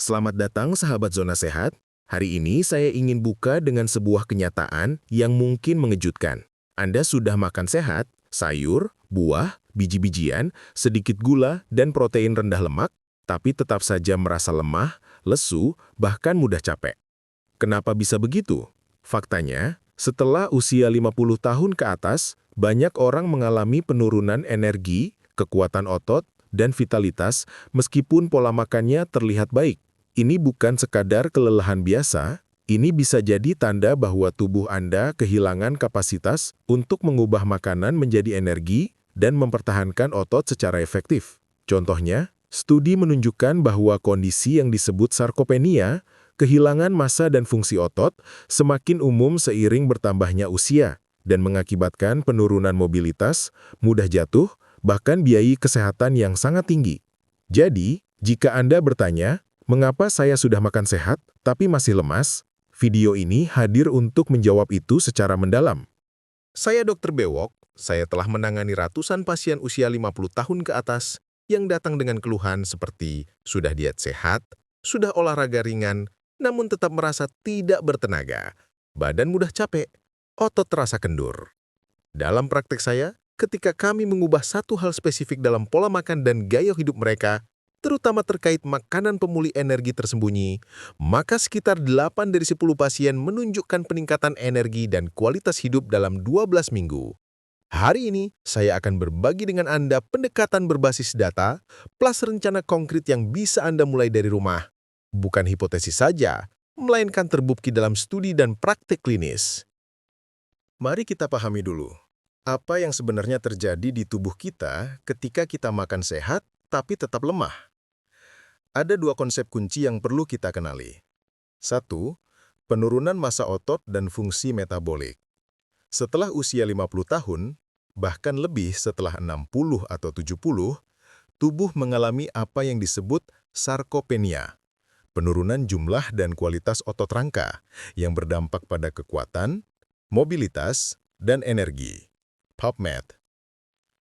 Selamat datang sahabat Zona Sehat. Hari ini saya ingin buka dengan sebuah kenyataan yang mungkin mengejutkan. Anda sudah makan sehat, sayur, buah, biji-bijian, sedikit gula, dan protein rendah lemak, tapi tetap saja merasa lemah, lesu, bahkan mudah capek. Kenapa bisa begitu? Faktanya, setelah usia 50 tahun ke atas, banyak orang mengalami penurunan energi, kekuatan otot, dan vitalitas meskipun pola makannya terlihat baik. Ini bukan sekadar kelelahan biasa, ini bisa jadi tanda bahwa tubuh Anda kehilangan kapasitas untuk mengubah makanan menjadi energi dan mempertahankan otot secara efektif. Contohnya, studi menunjukkan bahwa kondisi yang disebut sarkopenia, kehilangan massa dan fungsi otot, semakin umum seiring bertambahnya usia dan mengakibatkan penurunan mobilitas, mudah jatuh, bahkan biaya kesehatan yang sangat tinggi. Jadi, jika Anda bertanya, mengapa saya sudah makan sehat tapi masih lemas? Video ini hadir untuk menjawab itu secara mendalam. Saya Dr. Bewok, saya telah menangani ratusan pasien usia 50 tahun ke atas yang datang dengan keluhan seperti sudah diet sehat, sudah olahraga ringan, namun tetap merasa tidak bertenaga, badan mudah capek, otot terasa kendur. Dalam praktek saya, ketika kami mengubah satu hal spesifik dalam pola makan dan gaya hidup mereka, terutama terkait makanan pemulih energi tersembunyi, maka sekitar 8 dari 10 pasien menunjukkan peningkatan energi dan kualitas hidup dalam 12 minggu. Hari ini, saya akan berbagi dengan Anda pendekatan berbasis data, plus rencana konkret yang bisa Anda mulai dari rumah. Bukan hipotesis saja, melainkan terbukti dalam studi dan praktik klinis. Mari kita pahami dulu, apa yang sebenarnya terjadi di tubuh kita ketika kita makan sehat tapi tetap lemah. Ada dua konsep kunci yang perlu kita kenali. 1. Penurunan massa otot dan fungsi metabolik. Setelah usia 50 tahun, bahkan lebih setelah 60 atau 70, tubuh mengalami apa yang disebut sarkopenia, penurunan jumlah dan kualitas otot rangka yang berdampak pada kekuatan, mobilitas, dan energi. PubMed.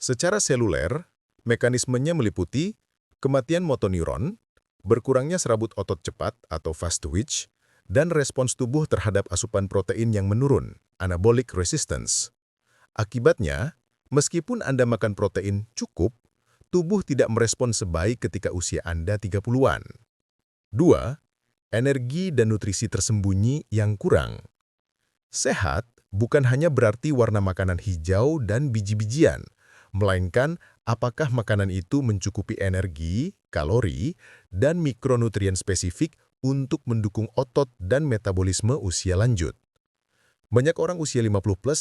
Secara seluler, mekanismenya meliputi kematian motoneuron, berkurangnya serabut otot cepat atau fast twitch, dan respons tubuh terhadap asupan protein yang menurun, anabolic resistance. Akibatnya, meskipun Anda makan protein cukup, tubuh tidak merespon sebaik ketika usia Anda 30-an. 2. Energi dan nutrisi tersembunyi yang kurang. Sehat bukan hanya berarti warna makanan hijau dan biji-bijian, melainkan apakah makanan itu mencukupi energi, kalori, dan mikronutrien spesifik untuk mendukung otot dan metabolisme usia lanjut. Banyak orang usia 50+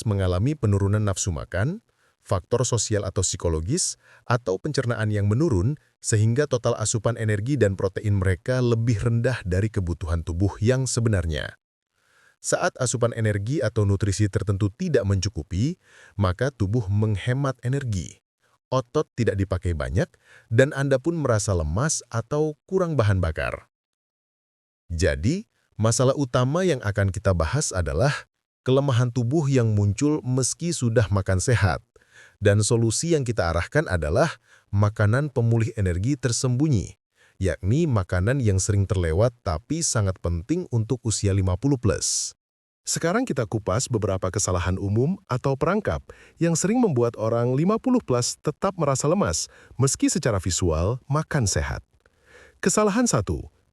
mengalami penurunan nafsu makan, faktor sosial atau psikologis, atau pencernaan yang menurun sehingga total asupan energi dan protein mereka lebih rendah dari kebutuhan tubuh yang sebenarnya. Saat asupan energi atau nutrisi tertentu tidak mencukupi, maka tubuh menghemat energi. Otot tidak dipakai banyak, dan Anda pun merasa lemas atau kurang bahan bakar. Jadi, masalah utama yang akan kita bahas adalah kelemahan tubuh yang muncul meski sudah makan sehat. Dan solusi yang kita arahkan adalah makanan pemulih energi tersembunyi, yakni makanan yang sering terlewat tapi sangat penting untuk usia 50+. Sekarang kita kupas beberapa kesalahan umum atau perangkap yang sering membuat orang 50+ tetap merasa lemas, meski secara visual makan sehat. Kesalahan 1,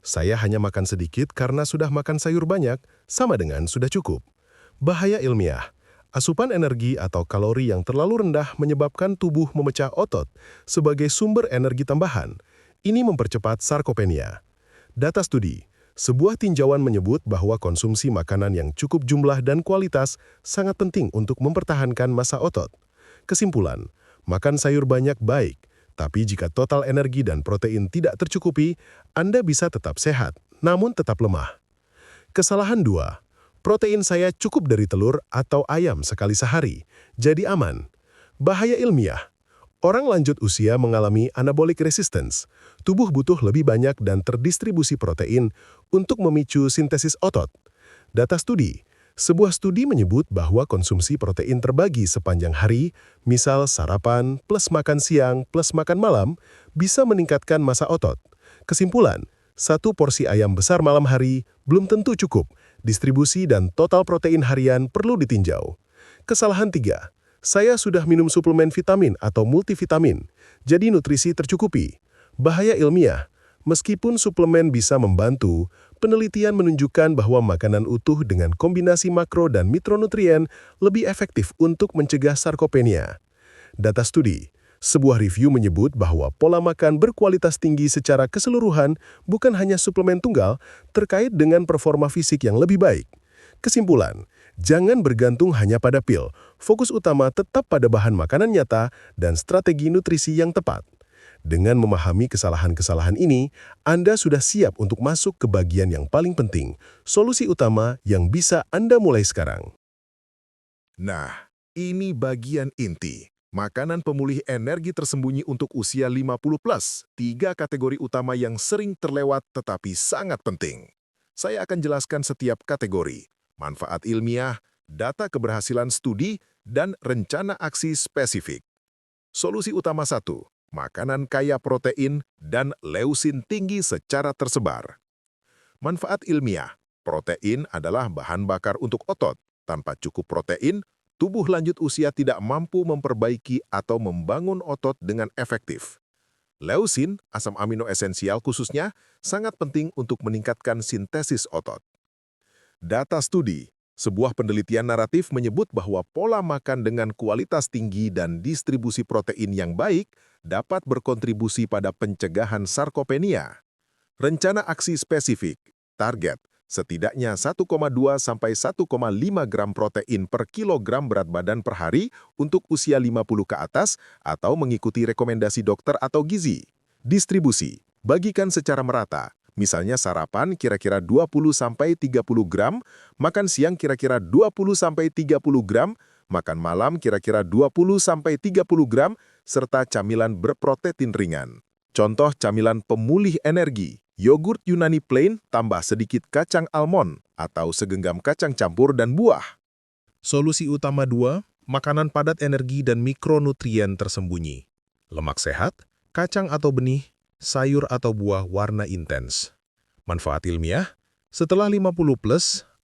saya hanya makan sedikit karena sudah makan sayur banyak, sama dengan sudah cukup. Bahaya ilmiah, asupan energi atau kalori yang terlalu rendah menyebabkan tubuh memecah otot sebagai sumber energi tambahan. Ini mempercepat sarkopenia. Data studi, sebuah tinjauan menyebut bahwa konsumsi makanan yang cukup jumlah dan kualitas sangat penting untuk mempertahankan massa otot. Kesimpulan, makan sayur banyak baik, tapi jika total energi dan protein tidak tercukupi, Anda bisa tetap sehat, namun tetap lemah. Kesalahan 2, protein saya cukup dari telur atau ayam sekali sehari, jadi aman. Bahaya ilmiah, orang lanjut usia mengalami anabolic resistance. Tubuh butuh lebih banyak dan terdistribusi protein untuk memicu sintesis otot. Data studi, sebuah studi menyebut bahwa konsumsi protein terbagi sepanjang hari, misal sarapan plus makan siang plus makan malam, bisa meningkatkan massa otot. Kesimpulan, Satu porsi ayam besar malam hari belum tentu cukup. Distribusi dan total protein harian perlu ditinjau. Kesalahan 3. Saya sudah minum suplemen vitamin atau multivitamin, jadi nutrisi tercukupi. Bahaya ilmiah. Meskipun suplemen bisa membantu, penelitian menunjukkan bahwa makanan utuh dengan kombinasi makro dan mikronutrien lebih efektif untuk mencegah sarkopenia. Data studi. Sebuah review menyebut bahwa pola makan berkualitas tinggi secara keseluruhan bukan hanya suplemen tunggal terkait dengan performa fisik yang lebih baik. Kesimpulan, jangan bergantung hanya pada pil. Fokus utama tetap pada bahan makanan nyata dan strategi nutrisi yang tepat. Dengan memahami kesalahan-kesalahan ini, Anda sudah siap untuk masuk ke bagian yang paling penting, solusi utama yang bisa Anda mulai sekarang. Nah, ini bagian inti. Makanan pemulih energi tersembunyi untuk usia 50+. 3 kategori utama yang sering terlewat tetapi sangat penting. Saya akan jelaskan setiap kategori, manfaat ilmiah, data keberhasilan studi, dan rencana aksi spesifik. Solusi utama 1. Makanan kaya protein dan leusin tinggi secara tersebar. Manfaat ilmiah. Protein adalah bahan bakar untuk otot. Tanpa cukup protein, tubuh lanjut usia tidak mampu memperbaiki atau membangun otot dengan efektif. Leusin, asam amino esensial khususnya, sangat penting untuk meningkatkan sintesis otot. Data studi. Sebuah penelitian naratif menyebut bahwa pola makan dengan kualitas tinggi dan distribusi protein yang baik dapat berkontribusi pada pencegahan sarkopenia. Rencana aksi spesifik. Target. Setidaknya 1,2 sampai 1,5 gram protein per kilogram berat badan per hari untuk usia 50 ke atas atau mengikuti rekomendasi dokter atau gizi. Distribusi. Bagikan secara merata. Misalnya sarapan kira-kira 20 sampai 30 gram, makan siang kira-kira 20 sampai 30 gram, makan malam kira-kira 20 sampai 30 gram, serta camilan berprotein ringan. Contoh camilan pemulih energi. Yogurt Yunani plain tambah sedikit kacang almond atau segenggam kacang campur dan buah. Solusi utama 2, makanan padat energi dan mikronutrien tersembunyi. Lemak sehat, kacang atau benih, sayur atau buah warna intens. Manfaat ilmiah, setelah 50+,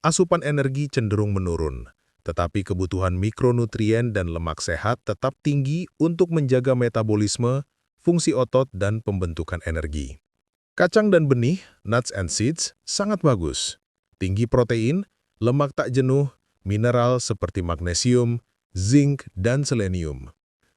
asupan energi cenderung menurun. Tetapi kebutuhan mikronutrien dan lemak sehat tetap tinggi untuk menjaga metabolisme, fungsi otot, dan pembentukan energi. Kacang dan benih, nuts and seeds, sangat bagus. Tinggi protein, lemak tak jenuh, mineral seperti magnesium, zinc, dan selenium.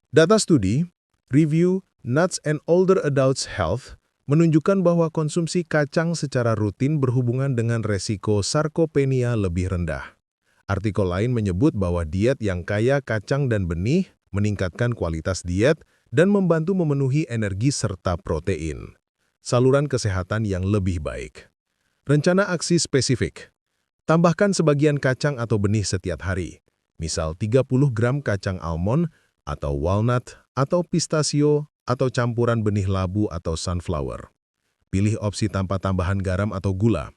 Data studi, review Nuts and Older Adults Health menunjukkan bahwa konsumsi kacang secara rutin berhubungan dengan resiko sarkopenia lebih rendah. Artikel lain menyebut bahwa diet yang kaya kacang dan benih meningkatkan kualitas diet dan membantu memenuhi energi serta protein. Saluran kesehatan yang lebih baik. Rencana aksi spesifik. Tambahkan sebagian kacang atau benih setiap hari. Misal 30 gram kacang almond atau walnut atau pistachio atau campuran benih labu atau sunflower. Pilih opsi tanpa tambahan garam atau gula.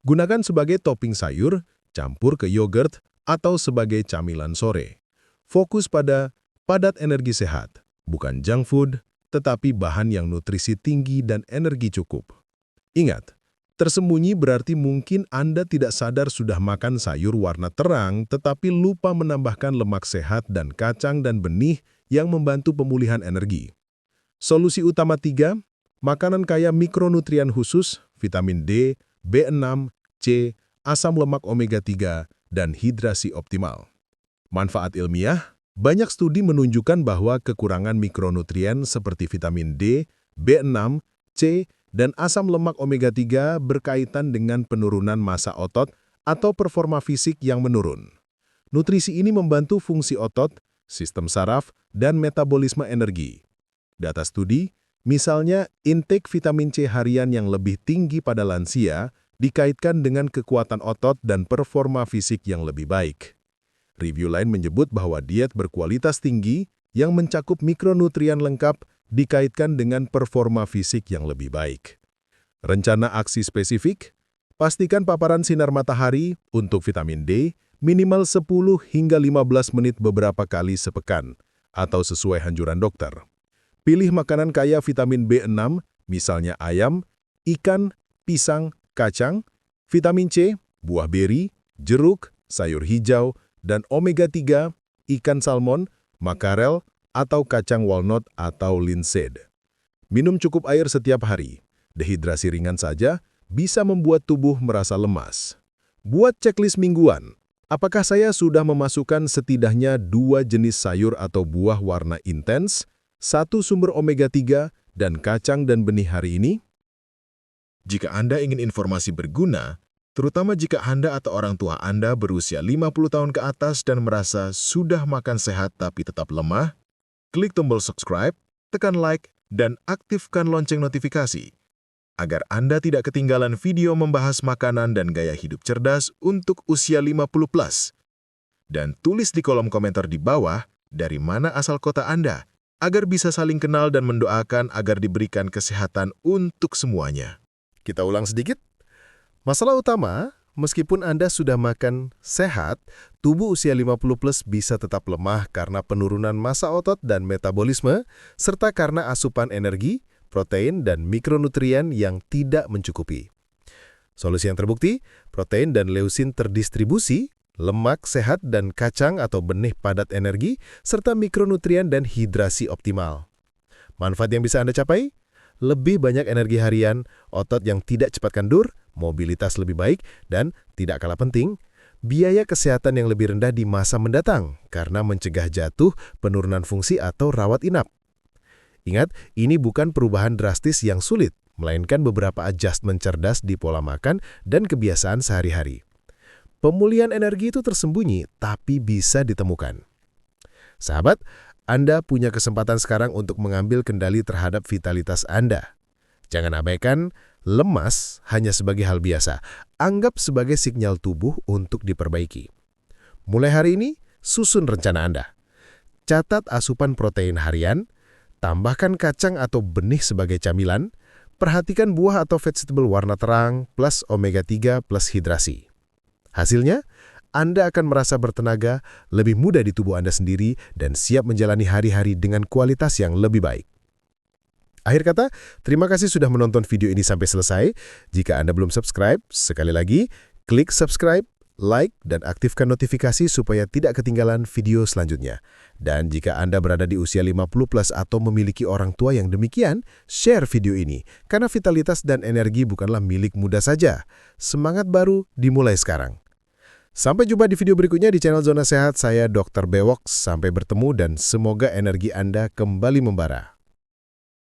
Gunakan sebagai topping sayur, campur ke yogurt atau sebagai camilan sore. Fokus pada padat energi sehat, bukan junk food, tetapi bahan yang nutrisi tinggi dan energi cukup. Ingat, tersembunyi berarti mungkin Anda tidak sadar sudah makan sayur warna terang tetapi lupa menambahkan lemak sehat dan kacang dan benih yang membantu pemulihan energi. Solusi utama 3, makanan kaya mikronutrien khusus, vitamin D, B6, C, asam lemak omega 3, dan hidrasi optimal. Manfaat ilmiah. Banyak studi menunjukkan bahwa kekurangan mikronutrien seperti vitamin D, B6, C, dan asam lemak omega 3 berkaitan dengan penurunan massa otot atau performa fisik yang menurun. Nutrisi ini membantu fungsi otot, sistem saraf, dan metabolisme energi. Data studi, misalnya intake vitamin C harian yang lebih tinggi pada lansia, dikaitkan dengan kekuatan otot dan performa fisik yang lebih baik. Review lain menyebut bahwa diet berkualitas tinggi yang mencakup mikronutrien lengkap dikaitkan dengan performa fisik yang lebih baik. Rencana aksi spesifik, pastikan paparan sinar matahari untuk vitamin D minimal 10 hingga 15 menit beberapa kali sepekan, atau sesuai anjuran dokter. Pilih makanan kaya vitamin B6, misalnya ayam, ikan, pisang, kacang, vitamin C, buah beri, jeruk, sayur hijau, dan omega-3, ikan salmon, makarel, atau kacang walnut atau linseed. Minum cukup air setiap hari. Dehidrasi ringan saja bisa membuat tubuh merasa lemas. Buat checklist mingguan. Apakah saya sudah memasukkan setidaknya 2 jenis sayur atau buah warna intens, 1 sumber omega-3, dan kacang dan benih hari ini? Jika Anda ingin informasi berguna, terutama jika Anda atau orang tua Anda berusia 50 tahun ke atas dan merasa sudah makan sehat tapi tetap lemah, klik tombol subscribe, tekan like, dan aktifkan lonceng notifikasi, agar Anda tidak ketinggalan video membahas makanan dan gaya hidup cerdas untuk usia 50+. Dan tulis di kolom komentar di bawah dari mana asal kota Anda, agar bisa saling kenal dan mendoakan agar diberikan kesehatan untuk semuanya. Kita ulang sedikit. Masalah utama, meskipun Anda sudah makan sehat, tubuh usia 50+ bisa tetap lemah karena penurunan massa otot dan metabolisme, serta karena asupan energi, protein, dan mikronutrien yang tidak mencukupi. Solusi yang terbukti, protein dan leusin terdistribusi, lemak sehat dan kacang atau benih padat energi, serta mikronutrien dan hidrasi optimal. Manfaat yang bisa Anda capai? Lebih banyak energi harian, otot yang tidak cepat kendur, mobilitas lebih baik, dan tidak kalah penting, biaya kesehatan yang lebih rendah di masa mendatang karena mencegah jatuh, penurunan fungsi, atau rawat inap. Ingat, ini bukan perubahan drastis yang sulit, melainkan beberapa adjustment cerdas di pola makan dan kebiasaan sehari-hari. Pemulihan energi itu tersembunyi, tapi bisa ditemukan. Sahabat, Anda punya kesempatan sekarang untuk mengambil kendali terhadap vitalitas Anda. Jangan abaikan, lemas hanya sebagai hal biasa. Anggap sebagai sinyal tubuh untuk diperbaiki. Mulai hari ini, susun rencana Anda. Catat asupan protein harian, tambahkan kacang atau benih sebagai camilan, perhatikan buah atau vegetable warna terang plus omega-3 plus hidrasi. Hasilnya, Anda akan merasa bertenaga, lebih mudah di tubuh Anda sendiri, dan siap menjalani hari-hari dengan kualitas yang lebih baik. Akhir kata, terima kasih sudah menonton video ini sampai selesai. Jika Anda belum subscribe, sekali lagi, klik subscribe, like, dan aktifkan notifikasi supaya tidak ketinggalan video selanjutnya. Dan jika Anda berada di usia 50+ atau memiliki orang tua yang demikian, share video ini, karena vitalitas dan energi bukanlah milik muda saja. Semangat baru dimulai sekarang. Sampai jumpa di video berikutnya di channel Zona Sehat. Saya Dr. Bewoks. Sampai bertemu dan semoga energi Anda kembali membara.